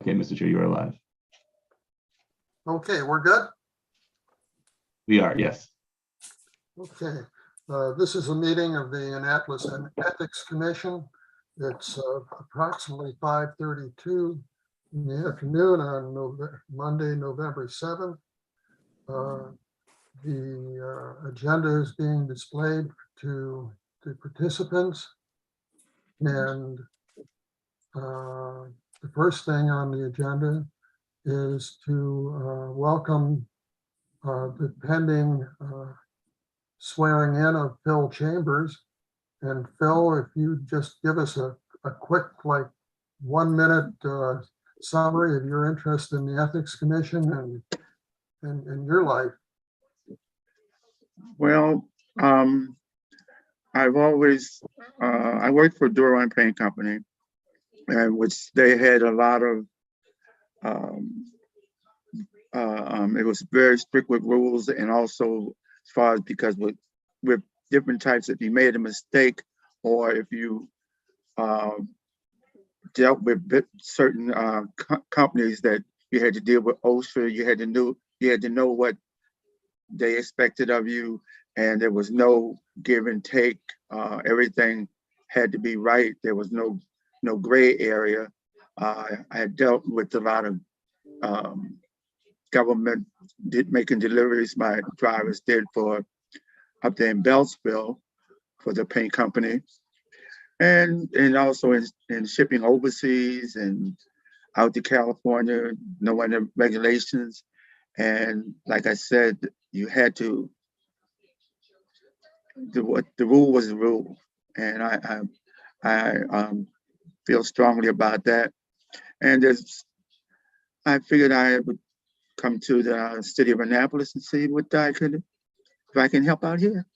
Okay, Mr. Chair, you are live. Okay, we're good? We are, yes. Okay. This is a meeting of the Annapolis Ethics Commission. It's approximately 5:32 in the afternoon on Monday, November 7th. The agenda is being displayed to participants. And the first thing on the agenda is to welcome the pending swearing in of Phil Chambers. And Phil, if you just give us a quick, like 1 minute summary of your interest in the Ethics Commission and your life. Well, I've always, I worked for Duran Paint Company, and which they had a lot of, it was very strict with rules, and also as far as because with different types, if you made a mistake or if you dealt with certain companies that you had to deal with OSHA, you had to know what they expected of you, and there was no give and take. Everything had to be right. There was no gray area. I had dealt with a lot of government making deliveries. My drivers did for up there in Beltsville for the paint company, and also in shipping overseas and out to California, knowing the regulations. And like I said, you had to, the rule was the rule. And I feel strongly about that. And I figured I would come to the city of Annapolis and see what if I can help out here.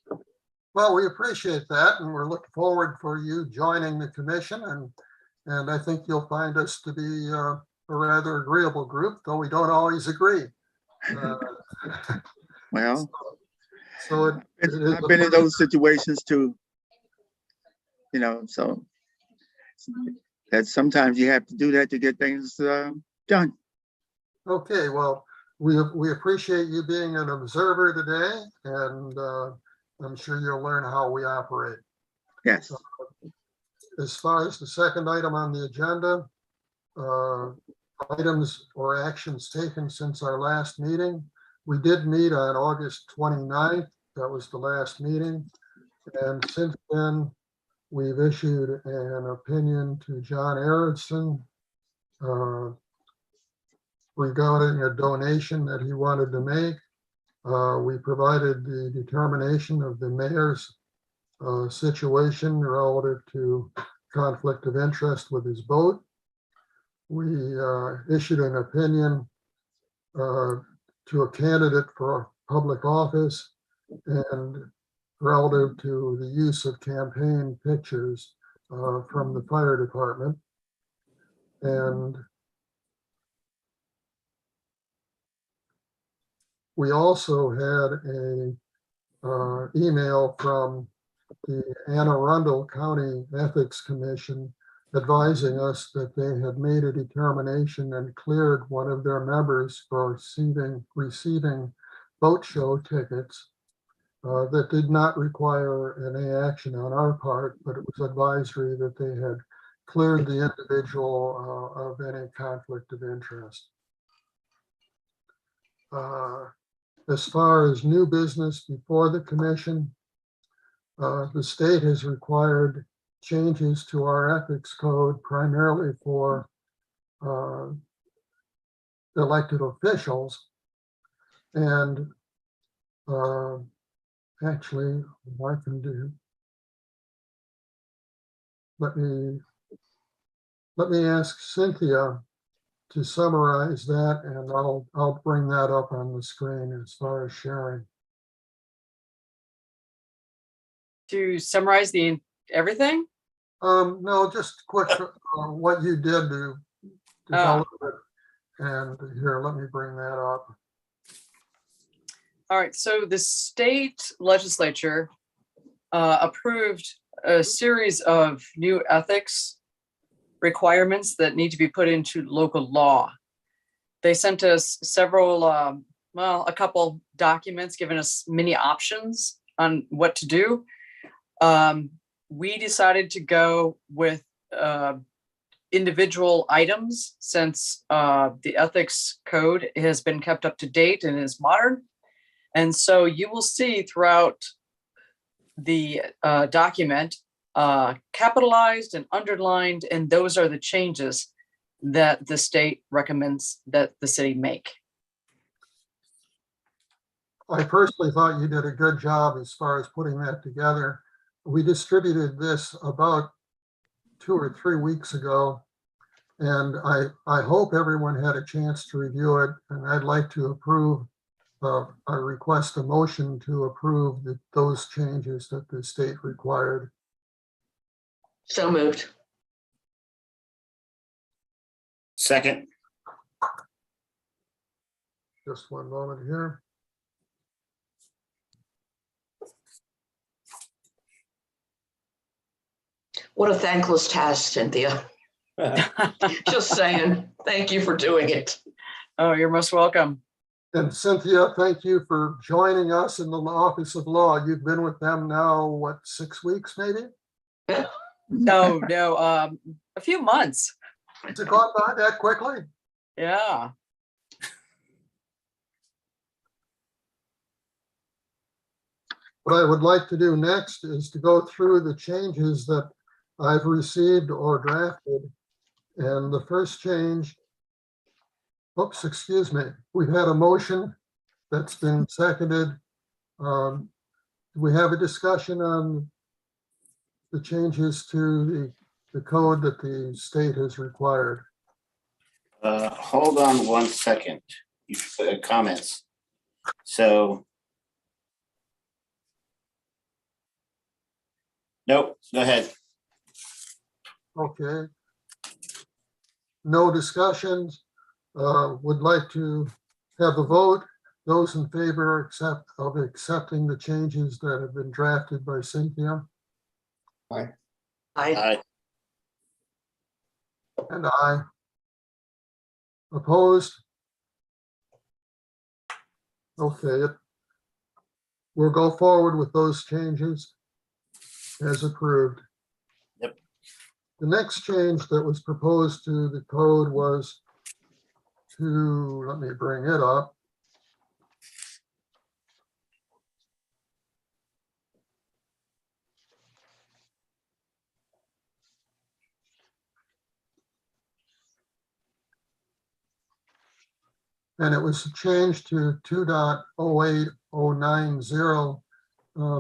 Well, we appreciate that, and we're looking forward for you joining the commission. And I think you'll find us to be a rather agreeable group, though we don't always agree. Well, so I've been in those situations too, so that sometimes you have to do that to get things done. Okay, well, we appreciate you being an observer today, and I'm sure you'll learn how we operate. Yes. As far as the second item on the agenda, items or actions taken since our last meeting. We did meet on August 29th. That was the last meeting. And since then, we've issued an opinion to John Aronson regarding a donation that he wanted to make. We provided the determination of the mayor's situation relative to conflict of interest with his boat. We issued an opinion to a candidate for public office and relative to the use of campaign pictures from the fire department. And we also had a email from the Anne Arundel County Ethics Commission advising us that they had made a determination and cleared one of their members for receiving boat show tickets that did not require any action on our part, but it was advisory that they had cleared the individual of any conflict of interest. As far as new business before the commission, the state has required changes to our ethics code primarily for elected officials. And actually, what I can do, let me ask Cynthia to summarize that, and I'll bring that up on the screen as far as sharing. To summarize everything? No, just quick what you did to develop it. And here, let me bring that up. All right, so the state legislature approved a series of new ethics requirements that need to be put into local law. They sent us several, a couple documents giving us many options on what to do. We decided to go with individual items since the ethics code has been kept up to date and is modern. And so you will see throughout the document capitalized and underlined, and those are the changes that the state recommends that the city make. I personally thought you did a good job as far as putting that together. We distributed this about 2 or 3 weeks ago, and I hope everyone had a chance to review it, and I'd like to approve, I request a motion to approve those changes that the state required. So moved. Second. Just one moment here. What a thankless task, Cynthia. Just saying, thank you for doing it. Oh, you're most welcome. And Cynthia, thank you for joining us in the Office of Law. You've been with them now, what, 6 weeks maybe? No, a few months. Has it gone by that quickly? Yeah. What I would like to do next is to go through the changes that I've received or drafted. And the first change, oops, excuse me, we've had a motion that's been seconded. We have a discussion on the changes to the code that the state has required. Hold on 1 second. You comments. So. Nope, go ahead. Okay. No discussions. Would like to have a vote. Those in favor of accepting the changes that have been drafted by Cynthia I, Aye. and I. Opposed? Okay. We'll go forward with those changes as approved. Yep. The next change that was proposed to the code was to, let me bring it up. And it was changed to 2.08090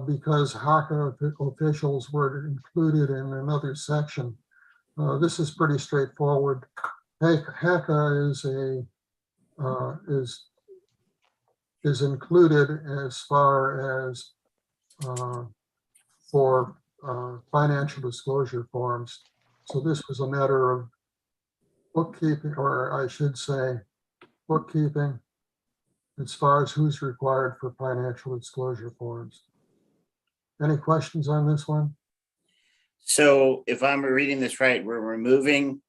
because HACA officials were included in another section. This is pretty straightforward. HACA is included as far as for financial disclosure forms. So this was a matter of bookkeeping, or I should say bookkeeping, as far as who's required for financial disclosure forms. Any questions on this one? So if I'm reading this right, we're removing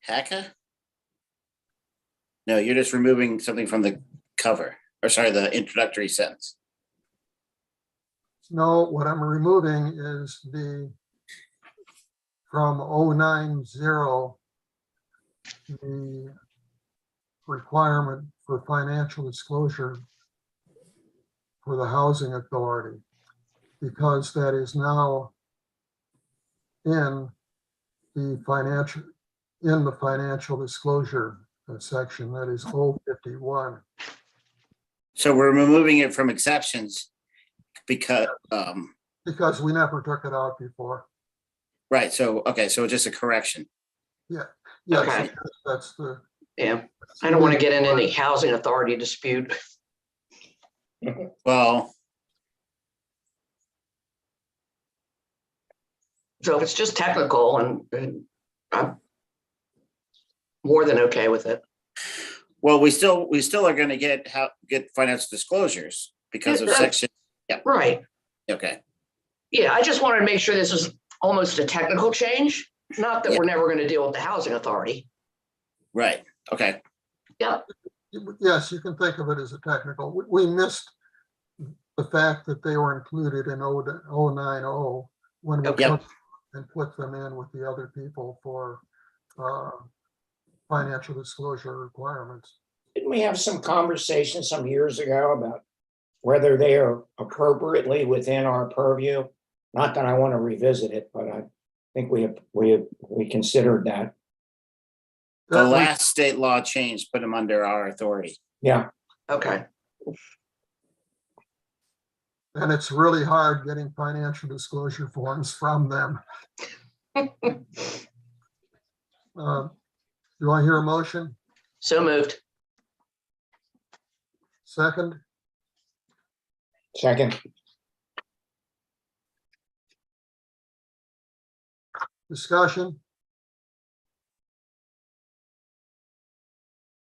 HACA? No, you're just removing something from the cover, or sorry, the introductory sentence. No, what I'm removing is from 090, the requirement for financial disclosure for the housing authority, because that is now in the financial disclosure section, that is 051. So we're removing it from exceptions because, Because we never took it out before. right, so, okay, so it's just a correction. Yes, Okay. that's the. yeah, I don't want to get in any housing authority dispute. Well, So if it's just technical and I'm more than okay with it. well, we still are gonna get financial disclosures because of Yeah, section, Right. okay. Yeah, I just wanted to make sure this was almost a technical change Not that we're never going to deal with the housing authority. Right, okay, Yeah, Yes, you can think of it as a technical. We missed the fact that they were included in 090 when we Yep. put them in with the other people for financial disclosure requirements. Didn't we have some conversation some years ago about whether they are appropriately within our purview? Not that I want to revisit it, but I think we considered that. the That we- last state law change put them under our authority. Yeah, okay. And it's really hard getting financial disclosure forms from them. Do I hear a motion? So moved. Second? second, Discussion?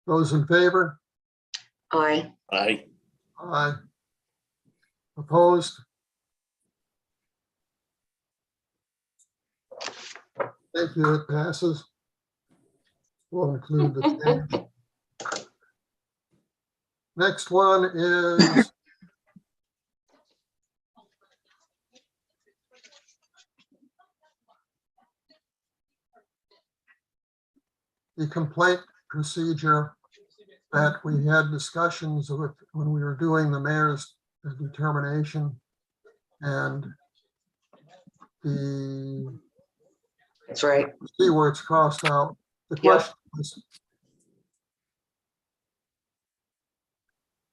Those in favor? Aye. Aye. Aye. Opposed? Thank you, it passes. We'll include the change. Next one is the complaint procedure that we had discussions with when we were doing the mayor's determination. And That's right. see where it's crossed out. The Yeah. question was,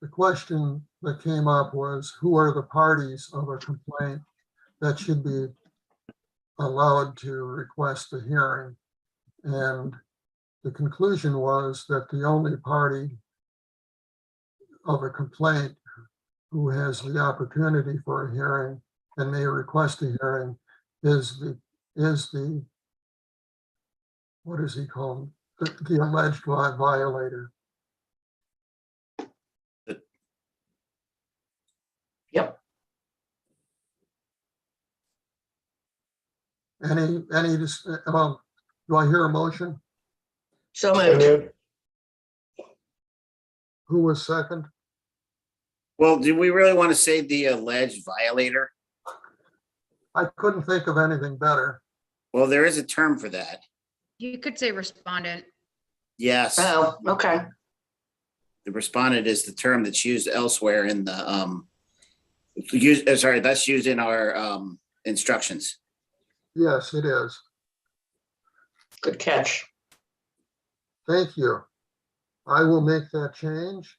the question that came up was, who are the parties of a complaint that should be allowed to request a hearing? And the conclusion was that the only party of a complaint who has the opportunity for a hearing and may request a hearing is the what is he called? The alleged violator. Yep. Do I hear a motion? So so moved. moved. Who was second? Well, do we really want to say the alleged violator? I couldn't think of anything better. Well, there is a term for that. You could say respondent. Yes, Oh, okay. the respondent is the term that's used elsewhere in the, that's used in our instructions. Yes, it is. Good catch. Thank you. I will make that change.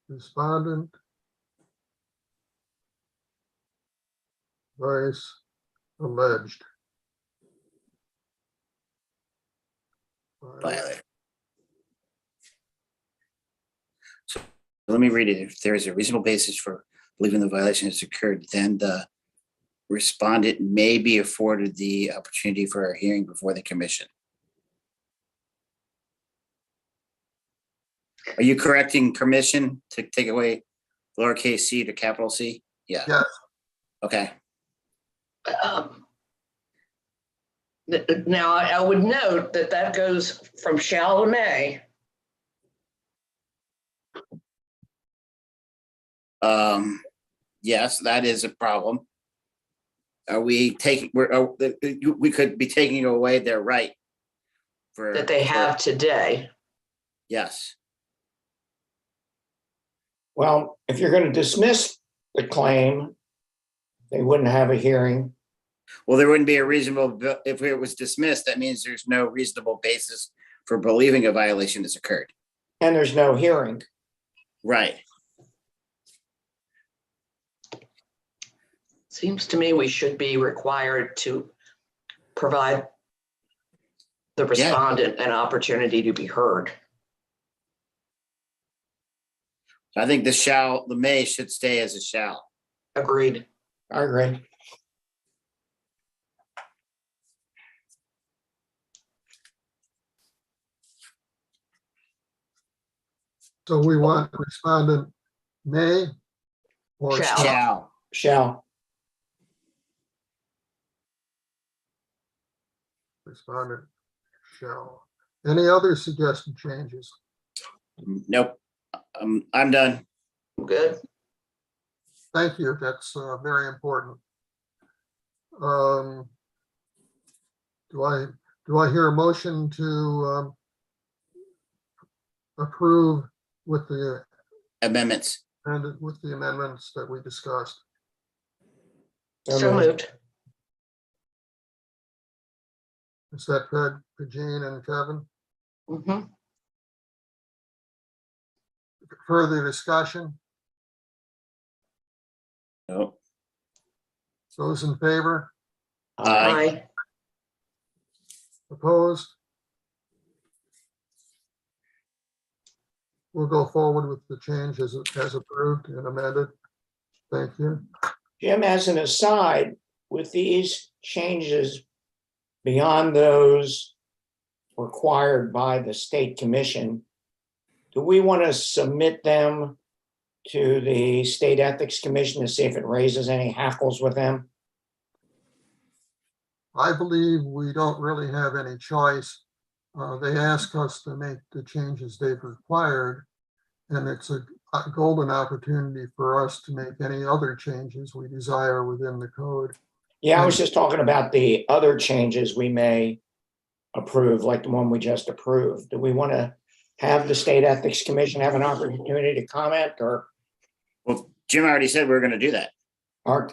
Respondent. Vice alleged. Violator. So let me read it. If there is a reasonable basis for believing the violation has occurred, then the respondent may be afforded the opportunity for a hearing before the commission. Are you correcting commission to take away lowercase c to capital C? Yeah. Yes. Okay. Now, I would note that that goes from shall to may. Yes, that is a problem. Are we taking, we could be taking away their right for. That they have today. Yes, Well, if you're going to dismiss the claim, they wouldn't have a hearing. well, there wouldn't be a reasonable, if it was dismissed, that means there's no reasonable basis for believing a violation has occurred. And there's no hearing. Right. Seems to me we should be required to provide the respondent an opportunity to be heard. I think the may should stay as a shall. Agreed. I agree. So we want respondent may or Shall. shall. Shall. Shall. Respondent shall. Any other suggested changes? Nope. I'm done. Good. Thank you. That's very important. Do I hear a motion to approve with the Amendments. with the amendments that we discussed? So moved. Is that good for Jean and Kevin? Mhm. Further discussion? Nope. Those in favor? Aye. Aye. Opposed? We'll go forward with the change as approved and amended. Thank you. Jim, as an aside, with these changes beyond those required by the state commission, do we want to submit them to the State Ethics Commission to see if it raises any hackles with them? I believe we don't really have any choice. They ask us to make the changes they've required, and it's a golden opportunity for us to make any other changes we desire within the code. Yeah, I was just talking about the other changes we may approve, like the one we just approved. Do we want to have the State Ethics Commission have an opportunity to comment, or Well, Jim already said we were gonna do that.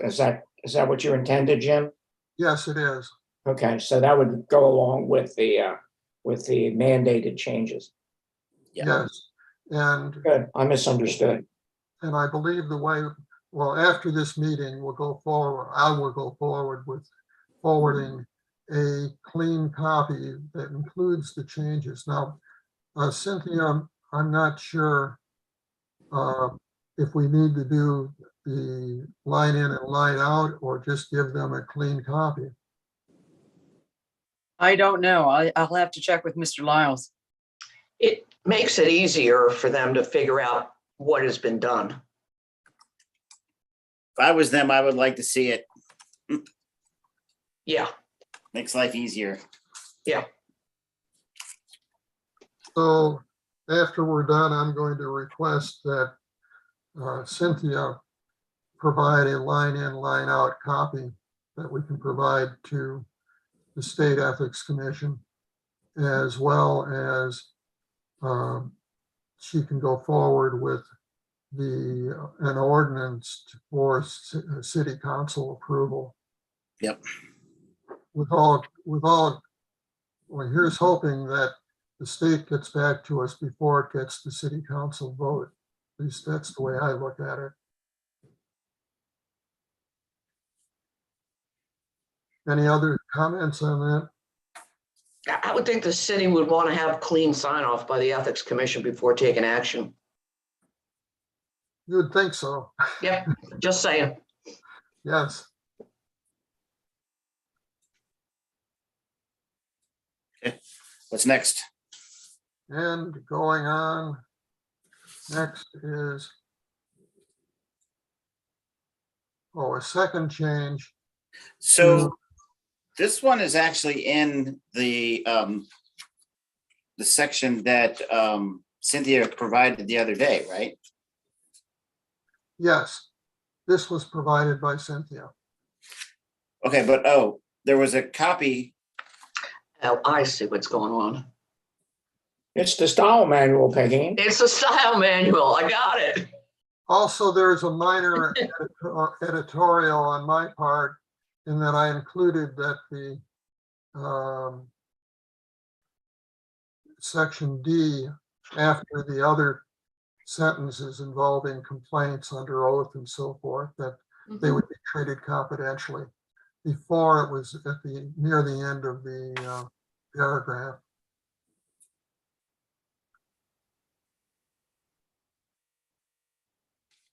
is that what you intended, Jim? Yes, it is. Okay, so that would go along with the mandated changes. Yeah. Yes. And Good, I misunderstood. I believe the way, well, after this meeting, we'll go forward, I will go forward with forwarding a clean copy that includes the changes. Now, Cynthia, I'm not sure if we need to do the line in and line out or just give them a clean copy. I don't know. I'll have to check with Mr. Lyles. It makes it easier for them to figure out what has been done. If I was them, I would like to see it. Yeah, Makes life easier. So after we're done, I'm going to request that Cynthia provide a line in, line out copy that we can provide to the State Ethics Commission, as well as she can go forward with an ordinance for city council approval. Yep. Well, here's hoping that the state gets back to us before it gets the city council vote. At least that's the way I look at it. Any other comments on that? I would think the city would want to have clean sign off by the Ethics Commission before taking action. You would think so. Yep, just saying. Yes. What's next? And going on, next is, a second change. So this one is actually in the section that Cynthia provided the other day, right? Yes, this was provided by Cynthia. Okay, but there was a copy. Oh, I see what's going on. It's the style manual, Peggy. It's a style manual. I got it. Also, there's a minor editorial on my part in that I included that the section D, after the other sentences involving complaints under oath and so forth, that they would be treated confidentially. Before, it was at near the end of the paragraph.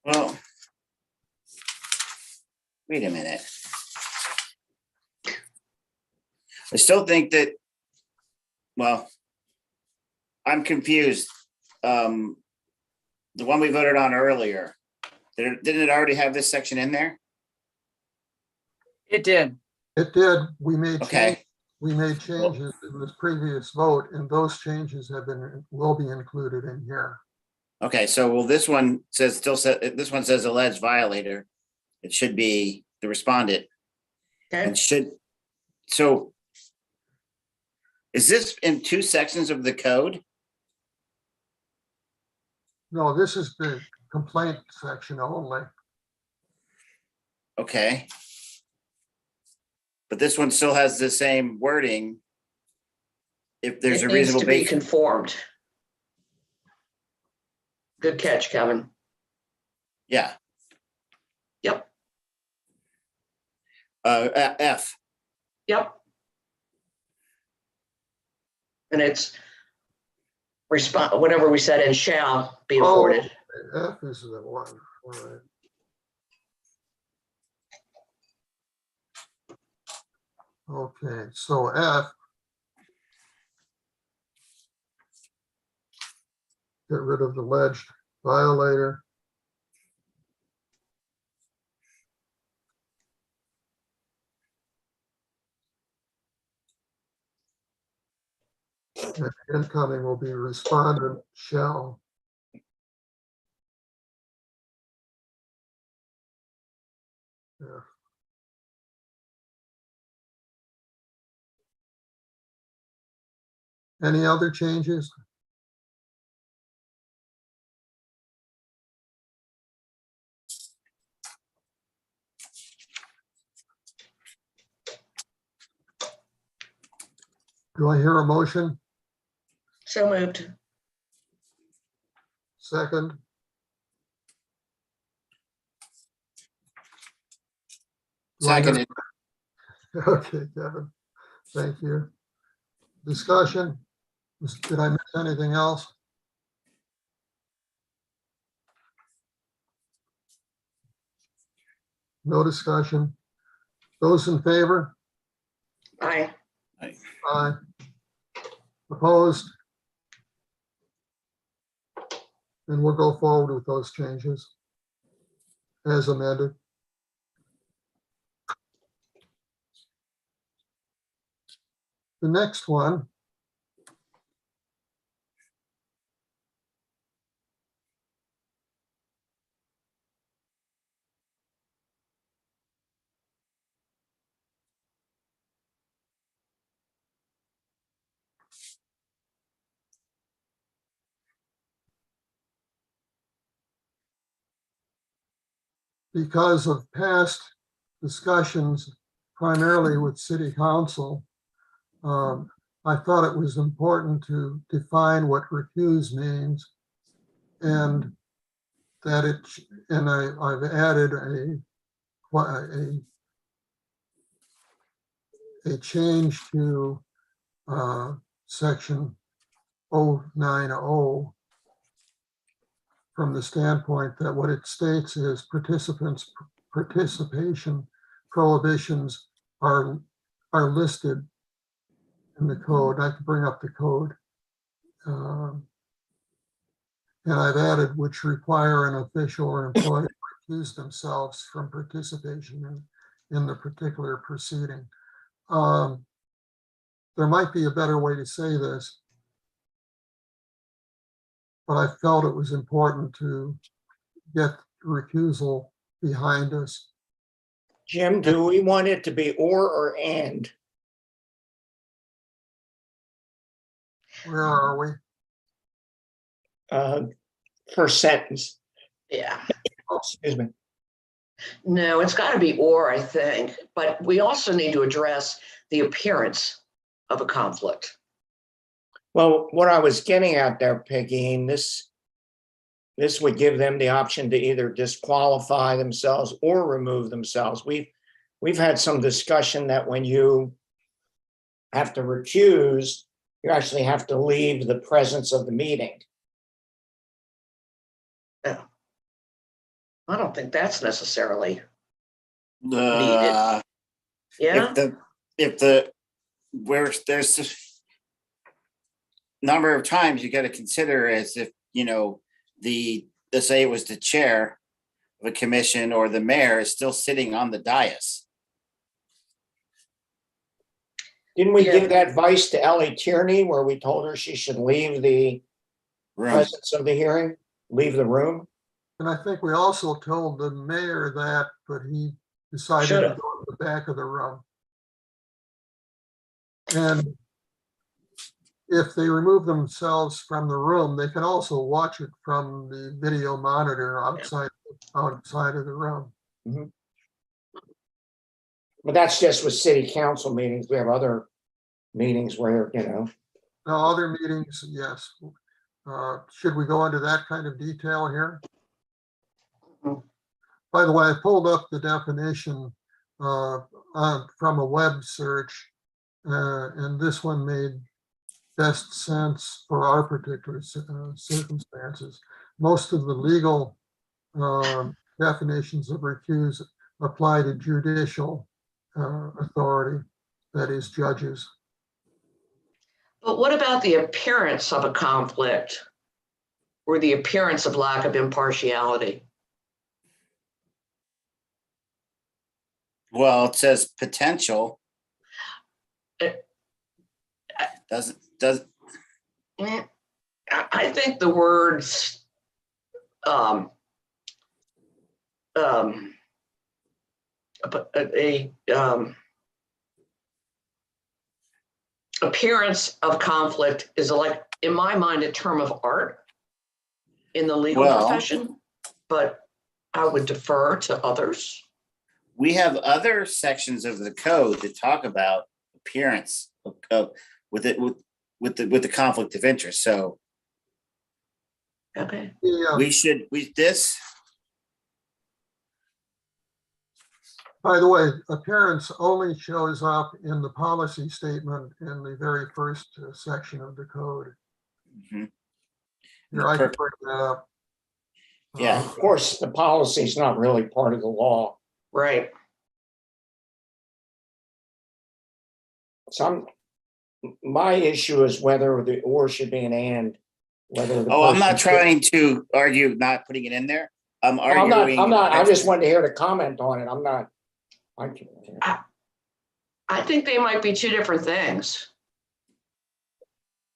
Well, wait a minute. I still think that, well, I'm confused. The one we voted on earlier, didn't it already have this section in there? It did. It did, we made Okay, We made changes in this previous vote, and those changes will be included in here. Okay, so well, this one says, this one says alleged violator. It should be the respondent Okay, and so is this in two sections of the code? No, this is the complaint section only. Okay. But this one still has the same wording. If there's it a needs reasonable to be basis. conformed. Good catch, Kevin. Yeah, Yep, F, yep. And it's whatever we said, and shall be Oh. afforded. F is the one. All right. Okay, so F. Get rid of the alleged violator. And incoming will be respondent shall. Yeah. Any other changes? Do I hear a motion? So moved. Second? Do I hear- seconded. Okay, Kevin, thank you. Discussion? Did I miss anything else? No discussion. Those in favor? Aye. Aye. Opposed? And we'll go forward with those changes as amended. The next one. Because of past discussions, primarily with city council, I thought it was important to define what recuse means. And that I've added a change to section 090 from the standpoint that what it states is participation prohibitions are listed in the code. I can bring up the code. And I've added which require an official or employee to recuse themselves from participation in the particular proceeding. There might be a better way to say this, but I felt it was important to get recusal behind us. Jim, do we want it to be or and? Where are we? First sentence. Yeah. Oh, excuse me. No, it's got to be or, I think, but we also need to address the appearance of a conflict. Well, what I was getting at there, Peggy, this would give them the option to either disqualify themselves or remove themselves. We've had some discussion that when you have to recuse, you actually have to leave the presence of the meeting. I don't think that's necessarily, The, yeah? where there's this number of times you got to consider as if, let's say it was the chair of a commission or the mayor is still sitting on the dais. Didn't we Yeah. give that advice to Ellie Tierney where we told her she should leave the Room. presence of the hearing, leave the room? And I think we also told the mayor that, but he decided to Should've. go to the back of the room. And if they remove themselves from the room, they can also watch it from the video monitor outside of the room. But that's just with city council meetings. We have other meetings where, Now, other meetings, yes. Should we go into that kind of detail here? Mhm. By the way, I pulled up the definition from a web search, and this one made best sense for our particular circumstances. Most of the legal definitions of recuse apply to judicial authority, that is judges. But what about the appearance of a conflict or the appearance of lack of impartiality? Well, it says potential. It- Does I think the words appearance of conflict is like, in my mind, a term of art in the legal Well- profession, but I would defer to others. we have other sections of the code that talk about appearance of with the conflict of interest. So Okay. this, By the way, appearance only shows up in the policy statement in the very first section of the code. Mhm. Here, I can bring that up. Yeah. of course, the policy is not really part of the law. Right. My issue is whether the or should be an and, whether. the oh, I'm not person- trying to argue not putting it in there. I'm I'm arguing. not, I just wanted to hear the comment on it. I'm not. I think they might be two different things.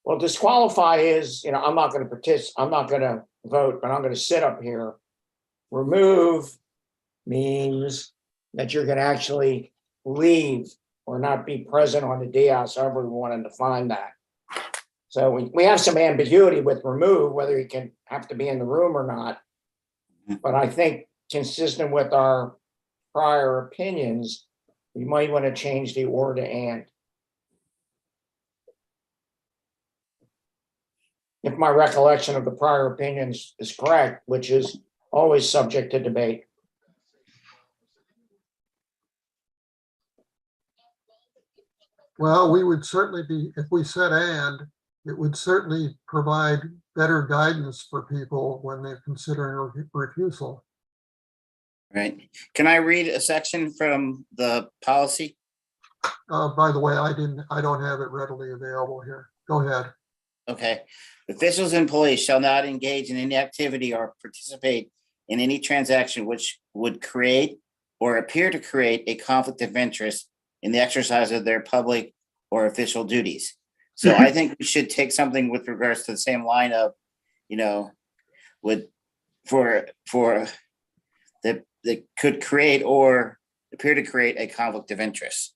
Well, disqualify is, I'm not gonna I'm not gonna vote, but I'm gonna sit up here. Remove means that you're gonna actually leave or not be present on the dais, however we want to define that. So we have some ambiguity with remove, whether you can have to be in the room or not. But I think consistent with our prior opinions, we might want to change the or to and. If my recollection of the prior opinions is correct, which is always subject to debate. Well, we would certainly be, if we said and, it would certainly provide better guidance for people when they're considering refusal. Right. Can I read a section from the policy? By the way, I don't have it readily available here. Go ahead. Okay. Officials and employees shall not engage in any activity or participate in any transaction which would create or appear to create a conflict of interest in the exercise of their public or official duties. So I think we should take something with regards to the same line of, that could create or appear to create a conflict of interest.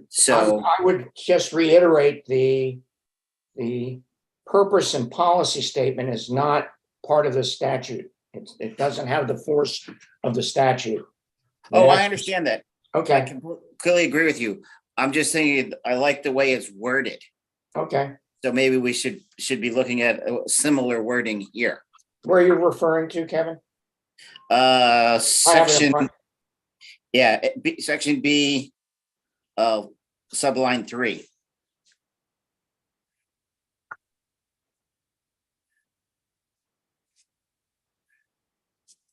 So, I would just reiterate the purpose and policy statement is not part of the statute. It doesn't have the force of the statute. oh, I understand that. I Okay, completely agree with you. I'm just saying, I like the way it's worded. okay. So maybe we should be looking at a similar wording here. Where are you referring to, Kevin? I have it in Section, front. section B, subline 3.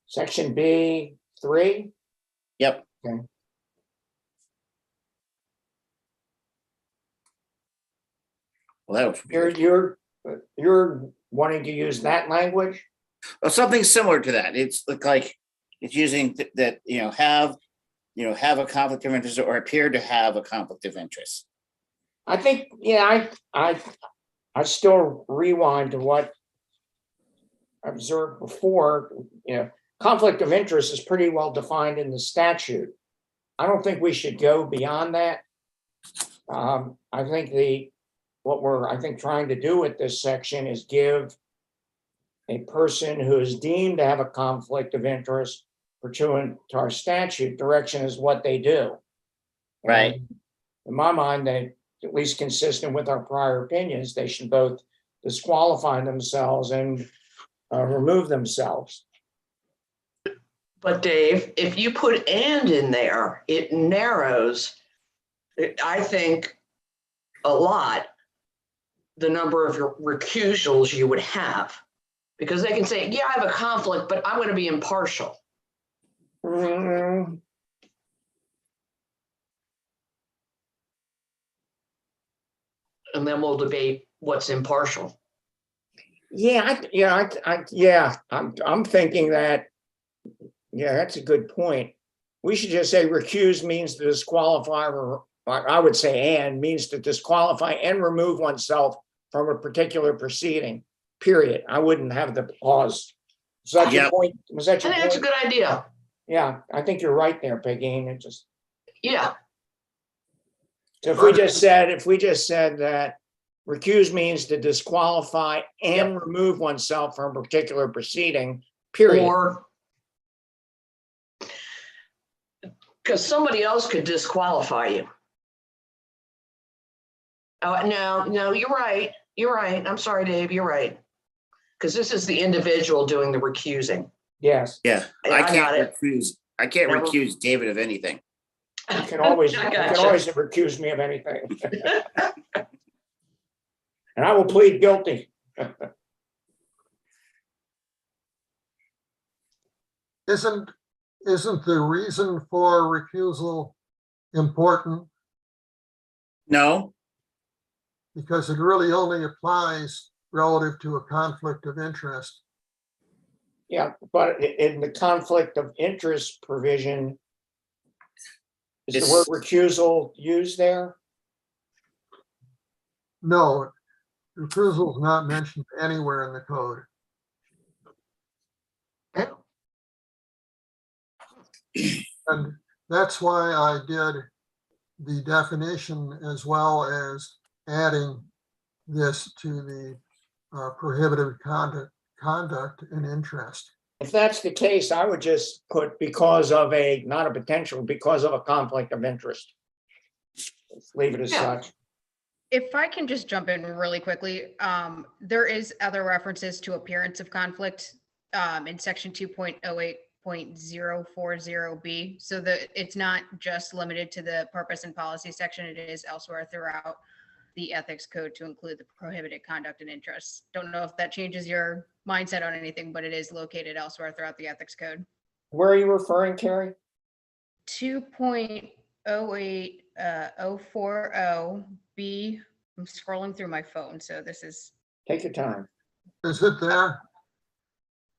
Section B3. Yep. Okay. Well, that was You're wanting to use that language? or something similar to that. It's like it's using that, have a conflict of interest or appear to have a conflict of interest. I think, yeah, I still rewind to what I observed before, conflict of interest is pretty well defined in the statute. I don't think we should go beyond that. I think what we're, I think, trying to do with this section is give a person who is deemed to have a conflict of interest pursuant to our statute direction is what they do. Right. And in my mind, they, at least consistent with our prior opinions, they should both disqualify themselves and remove themselves. But Dave, if you put and in there, it narrows, I think, a lot, the number of recusals you would have. Because they can say, yeah, I have a conflict, but I'm going to be impartial. Mm, And then we'll debate what's impartial. Yeah, I'm thinking that, yeah, that's a good point. We should just say recuse means to disqualify, or I would say and means to disqualify and remove oneself from a particular proceeding, period. I wouldn't have the pause. Was that your Yep. point? Was that I your think that's a point? good idea. Yeah, I think you're right there, Peggy. It just, Yeah, so if we just said that recuse means to disqualify and remove oneself from a particular proceeding, period. or because somebody else could disqualify you. Oh, no, you're right. You're right. I'm sorry, Dave, you're right. Because this is the individual doing the recusing. Yes, Yeah, I got it. I can't Never- recuse David of anything. you can always, I you can gotcha. always recuse me of anything. And I will plead guilty. Isn't the reason for recusal important? No, Because it really only applies relative to a conflict of interest. Yeah, but in the conflict of interest provision, is the word recusal used there? No, recusal is not mentioned anywhere in the code. And that's why I did the definition as well as adding this to the prohibited conduct and interest. If that's the case, I would just put because of a, not a potential, because of a conflict of interest. Leave it as Yeah. such. If I can just jump in really quickly, there is other references to appearance of conflict in section 2.08.040B. So that it's not just limited to the purpose and policy section, it is elsewhere throughout the ethics code to include the prohibited conduct and interests. Don't know if that changes your mindset on anything, but it is located elsewhere throughout the ethics code. Where are you referring, Carrie? 2.08040B. I'm scrolling through my phone, so this is, Take your time. Is it there?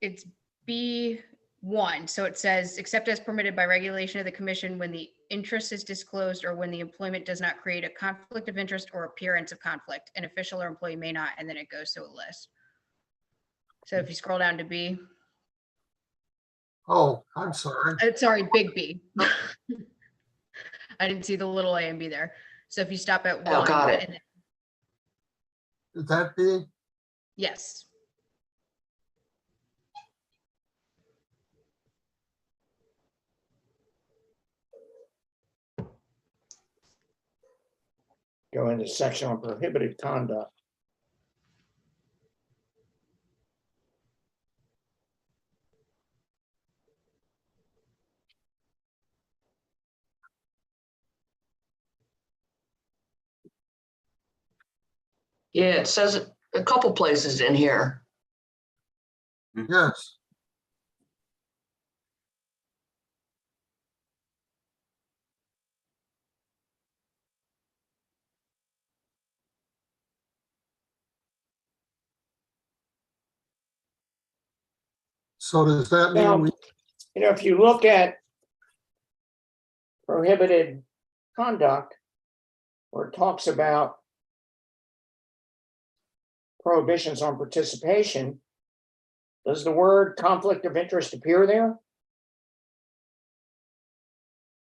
it's B1. So it says, except as permitted by regulation of the commission when the interest is disclosed or when the employment does not create a conflict of interest or appearance of conflict, an official or employee may not, and then it goes to a list. So if you scroll down to B, Oh, I'm sorry. sorry, big B. I didn't see the little A and B there. So if you stop at Oh, one. got it. and then- Is that B? Yes. Go into section on prohibited conduct. Yeah, it says it a couple places in here. Yes. So does that Now, mean we, if you look at prohibited conduct, where it talks about prohibitions on participation, does the word conflict of interest appear there?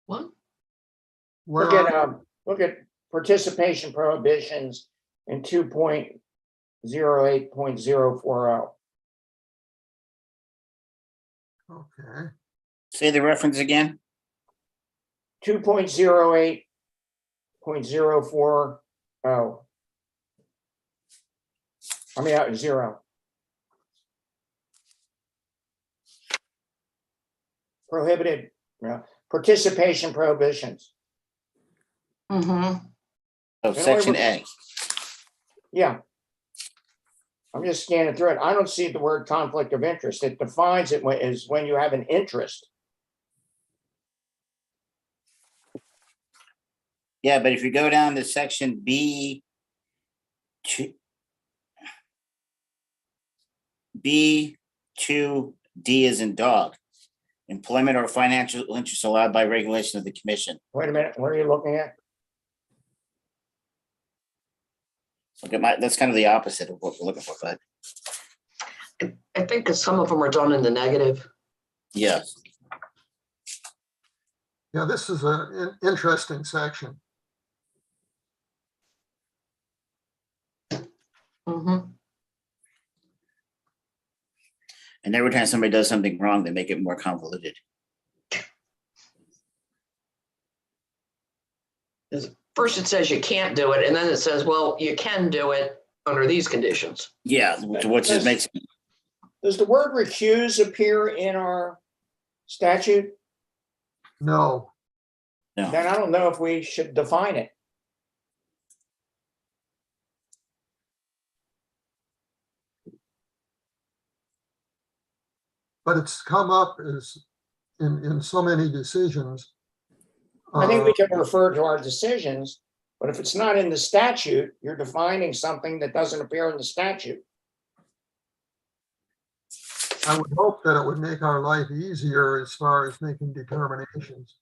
What? Where Look at participation prohibitions in 2.08.040. okay, Say the reference again. 2.08.040. I mean, 0. Prohibited, participation prohibitions. Mm-hmm. Oh, Yeah, section wait, A. Yeah. I'm just scanning through it. I don't see the word conflict of interest. It defines it as when you have an interest. Yeah, but if you go down to section B, B2D is in dog. Employment or financial interest allowed by regulation of the commission. Wait a minute, what are you looking at? Look at that's kind of the opposite of what we're looking for, but I think that some of them are done in the negative. yeah. yeah, this is an interesting section. Mm-hmm. And every time somebody does something wrong, they make it more convoluted. First, it says you can't do it, and then it says, well, you can do it under these conditions. Yeah, which just makes, Does the word recuse appear in our statute? No, no. Then I don't know if we should define it. but it's come up as in so many decisions. I think we can refer to our decisions, but if it's not in the statute, you're defining something that doesn't appear in the statute. I would hope that it would make our life easier as far as making determinations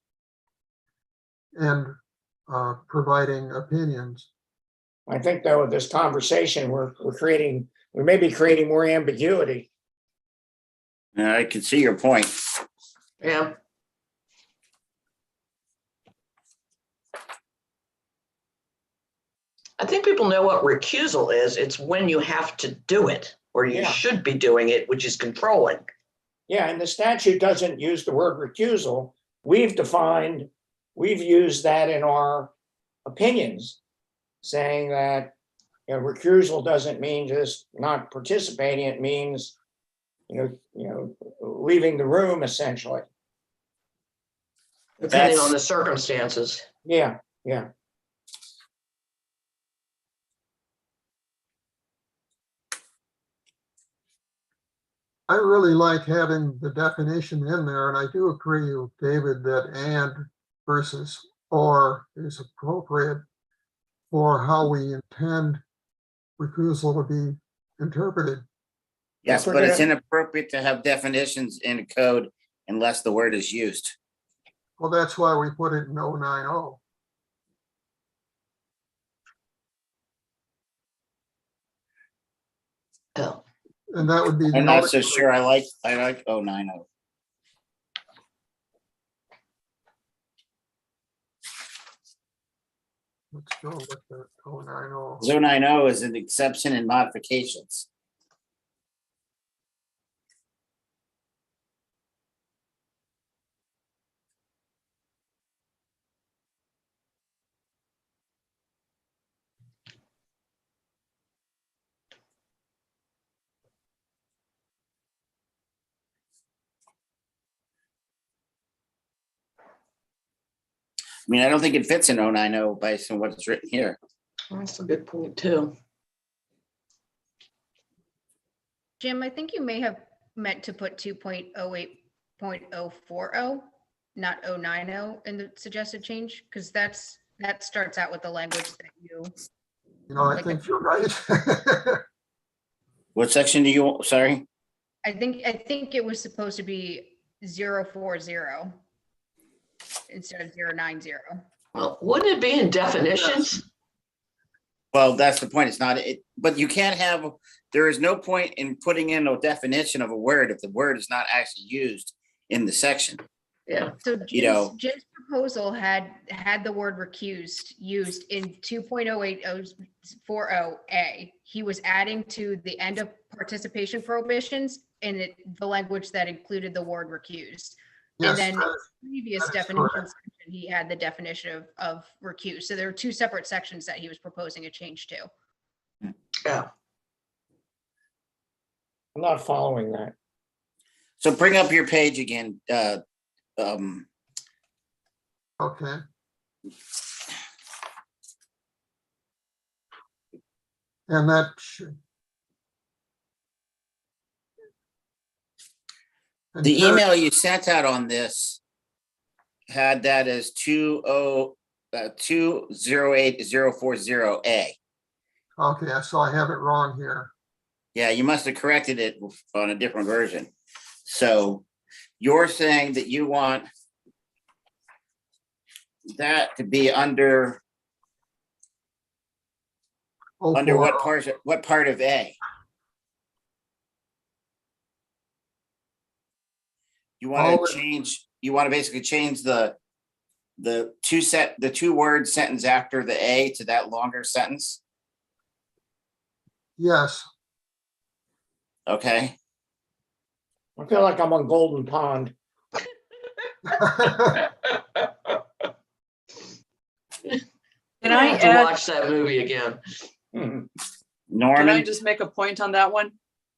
and providing opinions. I think though, with this conversation, we may be creating more ambiguity. I can see your point. Yeah. I think people know what recusal is. It's when you have to do it, or you Yeah. should be doing it, which is controlling. Yeah, and the statute doesn't use the word recusal. We've used that in our opinions, saying that, recusal doesn't mean just not participating. It means, leaving the room essentially. Depending That's- on the circumstances. Yeah. I really like having the definition in there, and I do agree with David that and versus or is appropriate for how we intend recusal to be interpreted. Yes, We're but it's gonna- inappropriate to have definitions in a code unless the word is used. Well, that's why we put it in 090. Oh, And that would be. the I'm not so only- sure. I like 090. Let's go with that 090. 090 is an exception and modifications. I mean, I don't think it fits in 090 based on what's written here. that's a good point too. Jim, I think you may have meant to put 2.08.040, not 090 in the suggested change, because that starts out with the language that you, I think you're right. What section do you, sorry? I think it was supposed to be 040 instead of 090. Well, wouldn't it be in definitions? Well, that's the point. It's not, but you can't have, there is no point in putting in a definition of a word if the word is not actually used in the section. Yeah. So know- Jim's proposal had the word recused used in 2.08040A. He was adding to the end of participation prohibitions in the language that included the word recused. Yes, And then that is- previous that is definition correct. section, he had the definition of recused. So there were two separate sections that he was proposing a change to. Yeah. I'm not following that. So bring up your page again. Okay. And that should. And The Terry- email you sent out on this had that as 208040A. Okay, so I have it wrong here. Yeah, you must have corrected it on a different version. So you're saying that you want that to be under what 040. part of A? You want All to it- change, you want to basically change the two word sentence after the A to that longer sentence? Yes, Okay, I feel like I'm on Golden Pond. Can I have to add, watch that movie again? Mhm. can I Norman? just make a point on that one?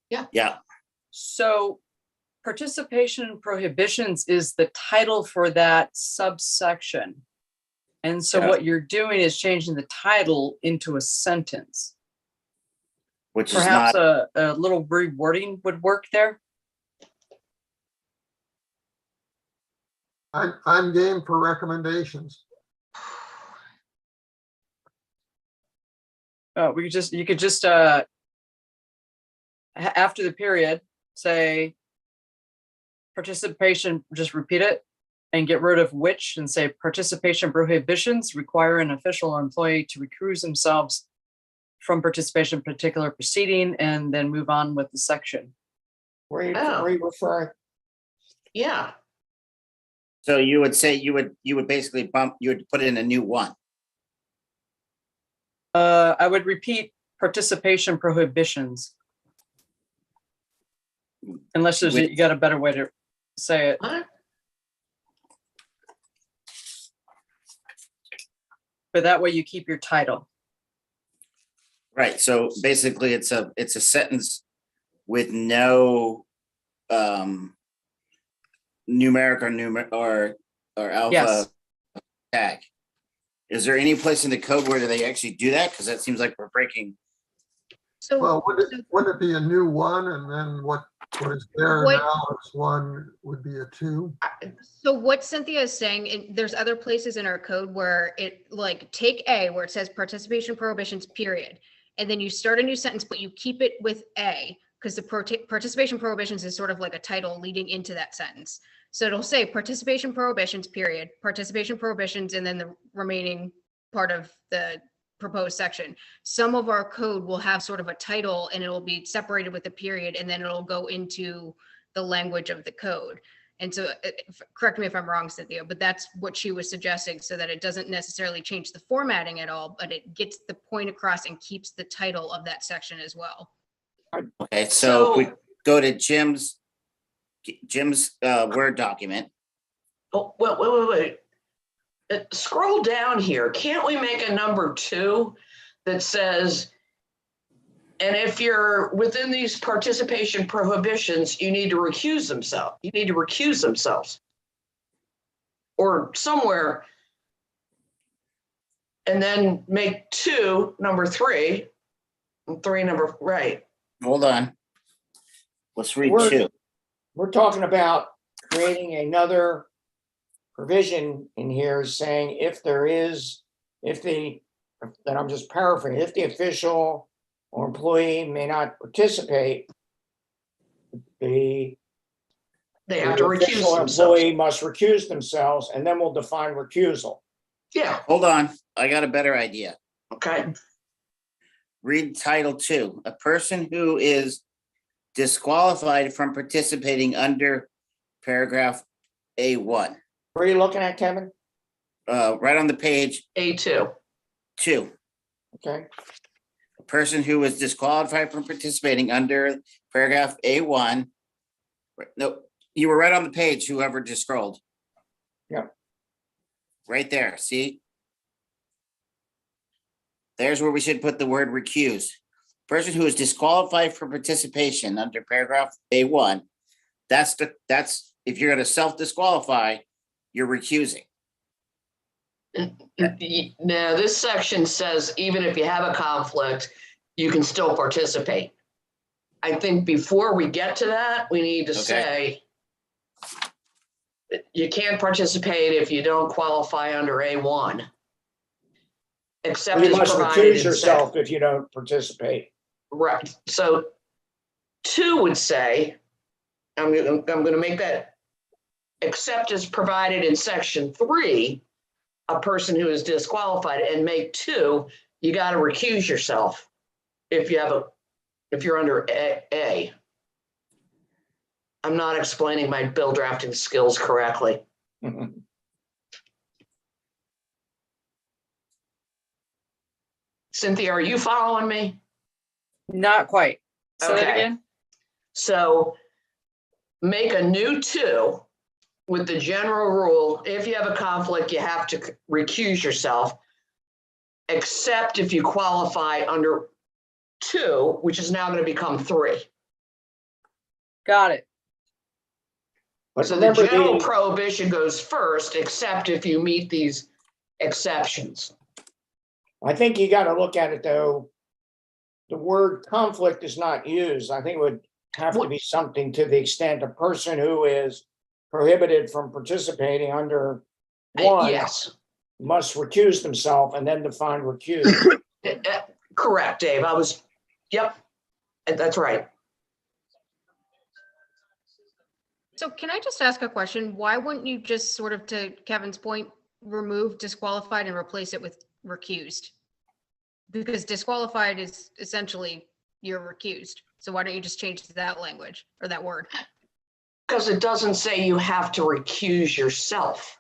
Yeah, So participation prohibitions is the title for that subsection. And so Yeah. what you're doing is changing the title into a sentence. which is Perhaps not, a little rewording would work there. I'm game for recommendations. You could just, after the period, say participation, just repeat it and get rid of which and say participation prohibitions require an official or employee to recuse themselves from participation in particular proceeding, and then move on with the section. Where Oh. are you referring? Yeah. so you would say you would basically you would put in a new one. I would repeat participation prohibitions. Unless you got a better way to say it. What? But that way you keep your title. Right, so basically it's a sentence with no numeric or alpha Yes. tag. Is there any place in the code where they actually do that? Because that seems like we're breaking. So Well, wouldn't it be a new one and then what is there What- now is one would be a 2? So what Cynthia is saying, there's other places in our code where it, like, take A, where it says participation prohibitions, period. And then you start a new sentence, but you keep it with A, because the participation prohibitions is sort of like a title leading into that sentence. So it'll say participation prohibitions, period, participation prohibitions, and then the remaining part of the proposed section. Some of our code will have sort of a title and it'll be separated with a period, and then it'll go into the language of the code. And so, correct me if I'm wrong, Cynthia, but that's what she was suggesting, so that it doesn't necessarily change the formatting at all, but it gets the point across and keeps the title of that section as well. Okay, so if we go to Jim's Word document. Oh, wait. Scroll down here. Can't we make a number 2 that says, and if you're within these participation prohibitions, you need to recuse themselves. You need to recuse themselves. Or somewhere. And then make 2 number 3, and 3 number, right. Hold on. Let's read Word. 2. We're talking about creating another provision in here saying that I'm just paraphrasing, if the official or employee may not participate, They have to recuse official themselves. employee must recuse themselves, and then we'll define recusal. Yeah, Hold on, I got a better idea. okay. read Title II, a person who is disqualified from participating under paragraph A1. Where are you looking at, Kevin? Right on the page A2. 2. Okay, A person who is disqualified from participating under paragraph A1. No, you were right on the page, whoever just scrolled. Yeah. Right there, see? There's where we should put the word recuse. Person who is disqualified for participation under paragraph A1. That's if you're gonna self-disqualify, you're recusing. Now, this section says even if you have a conflict, you can still participate. I think before we get to that, we need to Okay. say you can't participate if you don't qualify under A1. Except you as must provided recuse in sec- yourself if you don't participate. Right, so 2 would say, I'm gonna make that, except as provided in section 3, a person who is disqualified, and make 2, you gotta recuse yourself if you're under A. I'm not explaining my bill drafting skills correctly. Cynthia, are you following me? Not quite. Say that Okay. again. So make a new 2 with the general rule, if you have a conflict, you have to recuse yourself, except if you qualify under 2, which is now going to become 3. Got it. But So the remember general the, prohibition goes first, except if you meet these exceptions. I think you gotta look at it though. The word conflict is not used. I think it would have to be something to the extent a person who is prohibited from participating under one Yes, must recuse themselves and then define recuse. correct, Dave. Yep, that's right. So can I just ask a question? Why wouldn't you just sort of, to Kevin's point, remove disqualified and replace it with recused? Because disqualified is essentially you're recused. So why don't you just change that language or that word? Because it doesn't say you have to recuse yourself.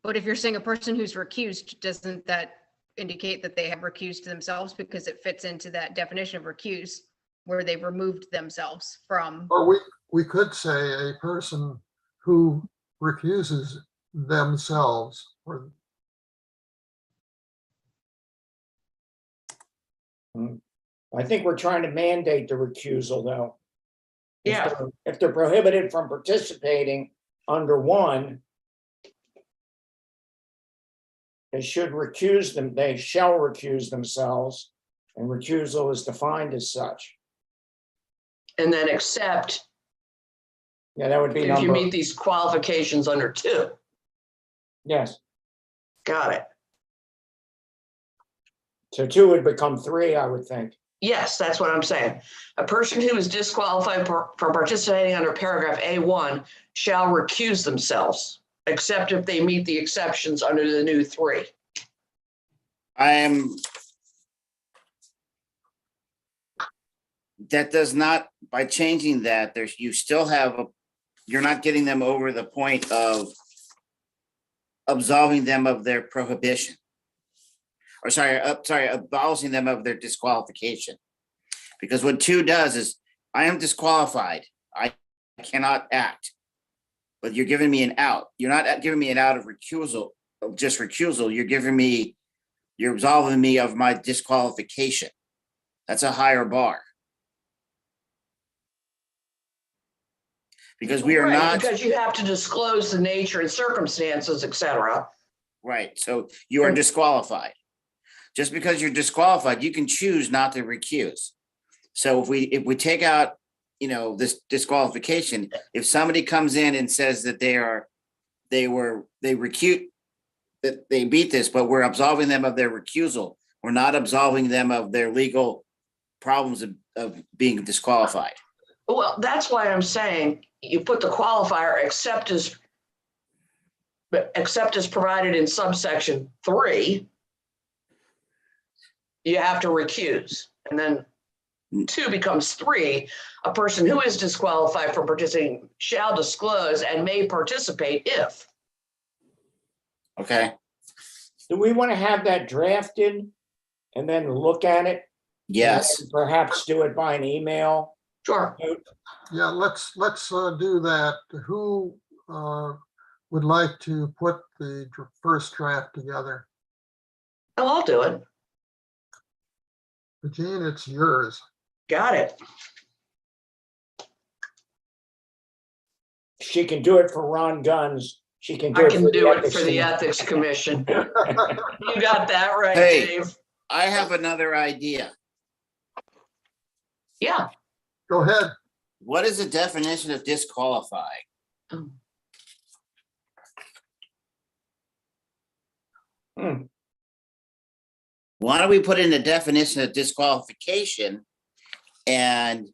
But if you're saying a person who's recused, doesn't that indicate that they have recused themselves because it fits into that definition of recuse where they've removed themselves from? Or we could say a person who recuses themselves or I think we're trying to mandate the recusal though. Yeah. If they're prohibited from participating under one, they should recuse them, they shall recuse themselves, and recusal is defined as such. And then except Yeah, that would be if you number, meet these qualifications under 2. yes. Got it. So 2 would become 3, I would think. Yes, that's what I'm saying. A person who is disqualified from participating under paragraph A1 shall recuse themselves, except if they meet the exceptions under the new 3. That does not, by changing that, you still have, you're not getting them over the point of absolving them of their prohibition. Or abolishing them of their disqualification. Because what 2 does is, I am disqualified, I cannot act. But you're giving me an out. You're not giving me an out of recusal, of just recusal, you're absolving me of my disqualification. That's a higher bar. Because we are Right, not, because you have to disclose the nature and circumstances, et cetera. right, so you are disqualified. Just because you're disqualified, you can choose not to recuse. So if we take out, this disqualification, if somebody comes in and says that they recuse, that they beat this, but we're absolving them of their recusal, we're not absolving them of their legal problems of being disqualified. Well, that's why I'm saying you put the qualifier except as provided in subsection 3. you have to recuse. And then 2 becomes 3. A person who is disqualified from participating shall disclose and may participate if. Okay, Do we want to have that drafted and then look at it? yes, And perhaps do it by an email? Sure. Yeah, let's do that. Who would like to put the first draft together? Oh, I'll do it. Gene, it's yours. Got it. She can do it for Ron Guns. She can do I it. can for do it Ethics for the Committee. Ethics Commission. You got that right, Hey. Dave. I have another idea. Yeah. Go ahead. What is the definition of disqualify? Why don't we put in the definition of disqualification and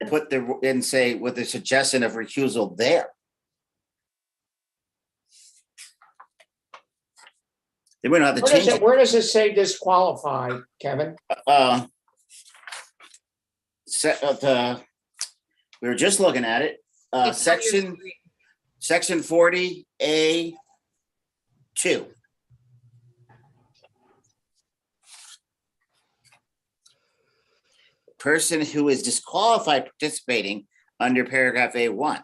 put and say with the suggestion of recusal there? Then we don't have to change it. Where does it say disqualified, Kevin? We were just looking at it, It's on your screen. section 40A2. Person who is disqualified participating under paragraph A1.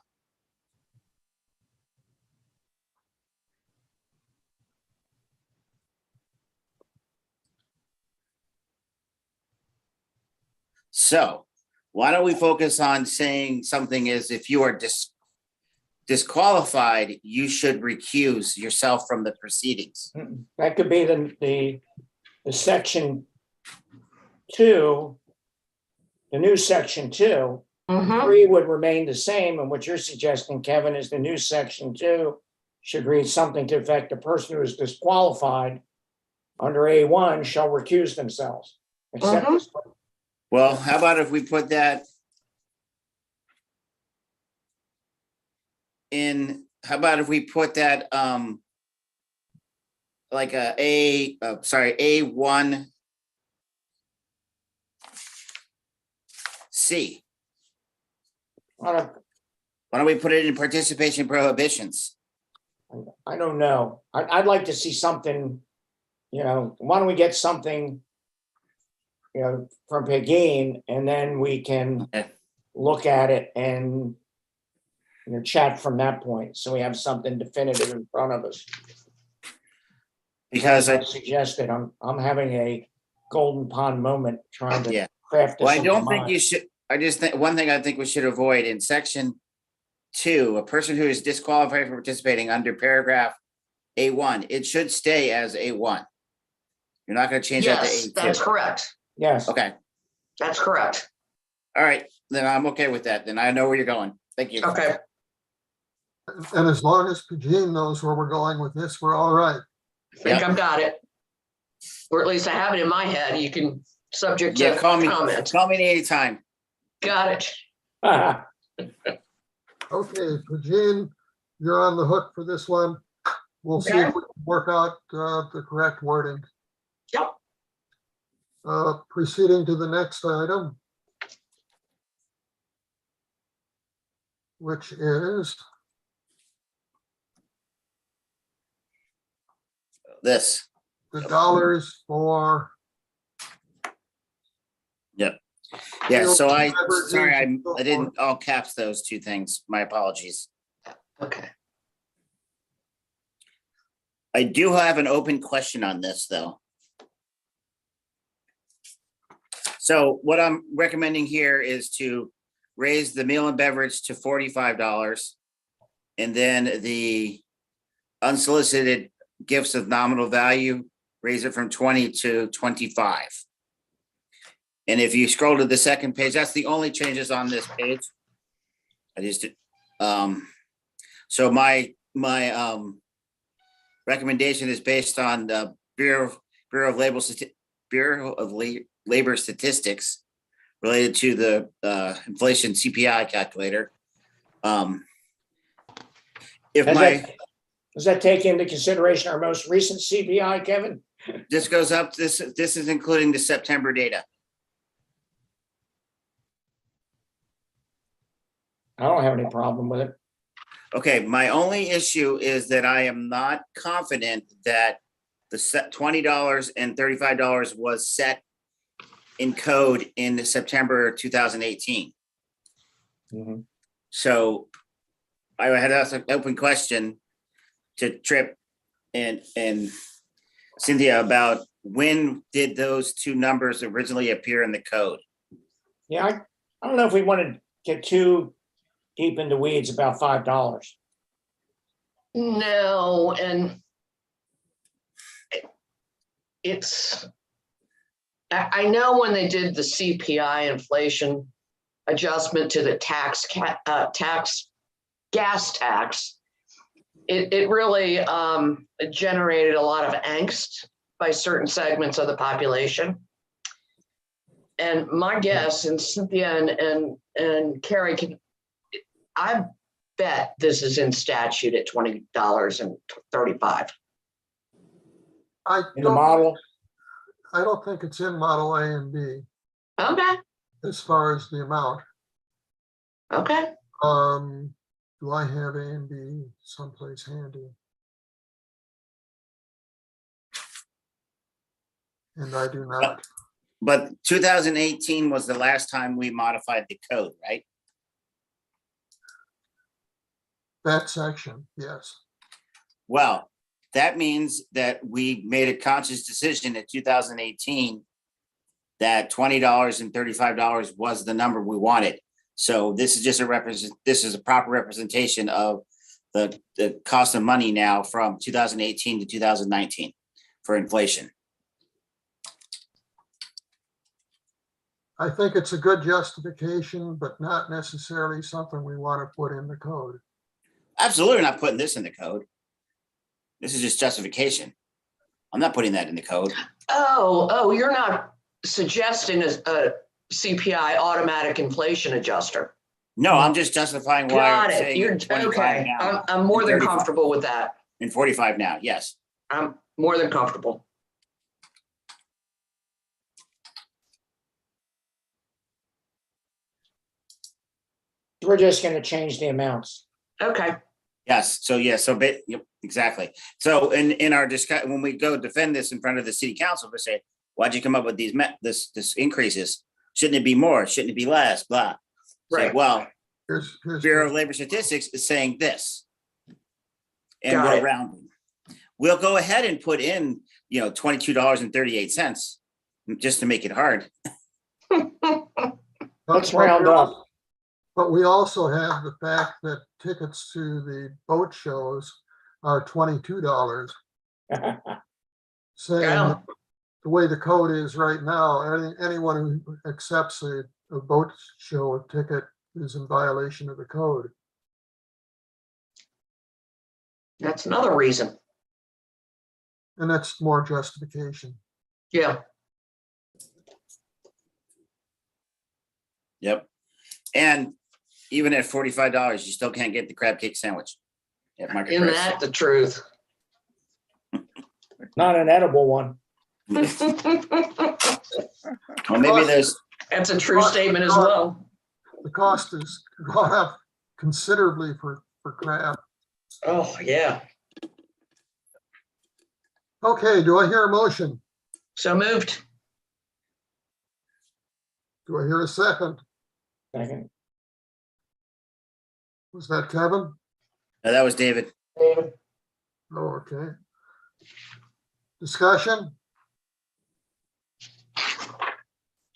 So why don't we focus on saying something is if you are disqualified, you should recuse yourself from the proceedings. That could be the section 2, the new section 2. Mhm. 3 would remain the same, and what you're suggesting, Kevin, is the new section 2 should read something to affect the person who is disqualified under A1 shall recuse themselves. Except Mhm. Well, how about if we put that in, how about if we put that, like A1 C? I Why don't we put it in participation prohibitions? don't know. I'd like to see something, why don't we get something, from Peggy, and then we can Okay. look at it and chat from that point. So we have something definitive in front of us. Because As I suggested, I'm having a golden pond moment trying to Yeah. craft this. Well, I into don't think mine. you should, I just think, one thing I think we should avoid in section 2, a person who is disqualified from participating under paragraph A1, it should stay as A1. You're not gonna change that to Yes, that's A2. correct. Yes. Okay, That's correct. all right, then I'm okay with that. Then I know where you're going. Thank you. Okay. And as long as Gene knows where we're going with this, we're all right. I think Yeah. I've got it. Or at least I have it in my head. You can subject Yeah, to call me anytime. Got it. Okay, Gene, you're on the hook for this one. We'll see if we can work out the correct wording. Yep. Proceeding to the next item, which is This, the dollars for yeah, so Beverages sorry, and so I didn't all caps those two things. My apologies. Okay. I do have an open question on this, though. So what I'm recommending here is to raise the meal and beverage to $45. And then the unsolicited gifts of nominal value, raise it from 20 to 25. And if you scroll to the second page, that's the only changes on this page. I just, so my recommendation is based on the Bureau of Labor Statistics related to the inflation CPI calculator. If Does my, that take into consideration our most recent CPI, Kevin? This goes up, this is including the September data. I don't have any problem with it. Okay, my only issue is that I am not confident that the set $20 and $35 was set in code in the September 2018. Mhm. So I had asked an open question to Tripp and Cynthia about when did those two numbers originally appear in the code? Yeah, I don't know if we want to get too deep into weeds about $5. No, and it's, I know when they did the CPI inflation adjustment to the gas tax, it really generated a lot of angst by certain segments of the population. And my guess, and Cynthia and Carrie can, I bet this is in statute at $20.35. In the model, I don't think it's in Model A and B Okay, as far as the amount. okay. Do I have A and B someplace handy? And I do not. But 2018 was the last time we modified the code, right? That section, yes. Well, that means that we made a conscious decision in 2018 that $20 and $35 was the number we wanted. So this is just this is a proper representation of the cost of money now from 2018 to 2019 for inflation. I think it's a good justification, but not necessarily something we want to put in the code. Absolutely not putting this in the code. This is just justification. I'm not putting that in the code. Oh, you're not suggesting a CPI automatic inflation adjuster. No, I'm just justifying why I'm Got it. saying You're 25 okay. now I'm more than 35. comfortable with that. and 45 now. Yes. I'm more than comfortable. we're just going to change the amounts. Okay. Yes. So yeah. So yep, exactly. So in our discussion, when we go defend this in front of the city council, we say, why'd you come up with these this increases? Shouldn't it be more? Shouldn't it be less? Blah. Say, Right. well, Here's Bureau of Labor Statistics is saying this. And Got we're it. rounding. We'll go ahead and put in, $22.38 just to make it hard. Let's round up. But we also have the fact that tickets to the boat shows are $22. Saying Yeah. that the way the code is right now, anyone who accepts a boat show ticket is in violation of the code. That's another reason. And that's more justification. Yeah. Yep. And even at $45, you still can't get the crab cake sandwich at market Isn't price. that the truth? Not an edible one. That's Well, maybe there's, a true statement as well. The cost has gone up considerably for crab. Oh, yeah. Okay, do I hear a motion? So moved. Do I hear a second? Second. Was that Kevin? that was David. Oh, okay. Discussion?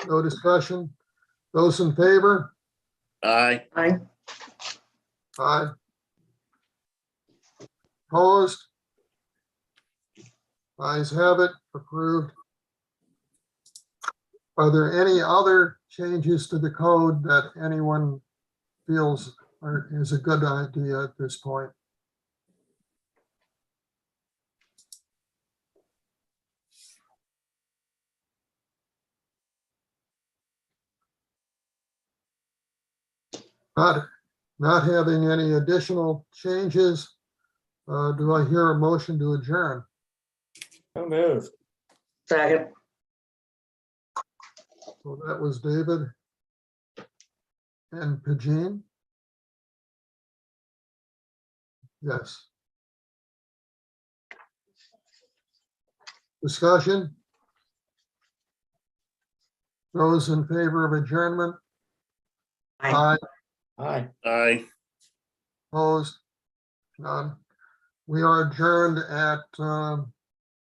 No discussion? Those in favor? Aye. Aye. Aye. Opposed? Ayes have it, approved. Are there any other changes to the code that anyone feels is a good idea at this point? Not having any additional changes, do I hear a motion to adjourn? So moved. Second. So that was David. And Pagine? Yes. Discussion? Those in favor of adjournment? Aye. Aye. Aye. Opposed? None. We are adjourned at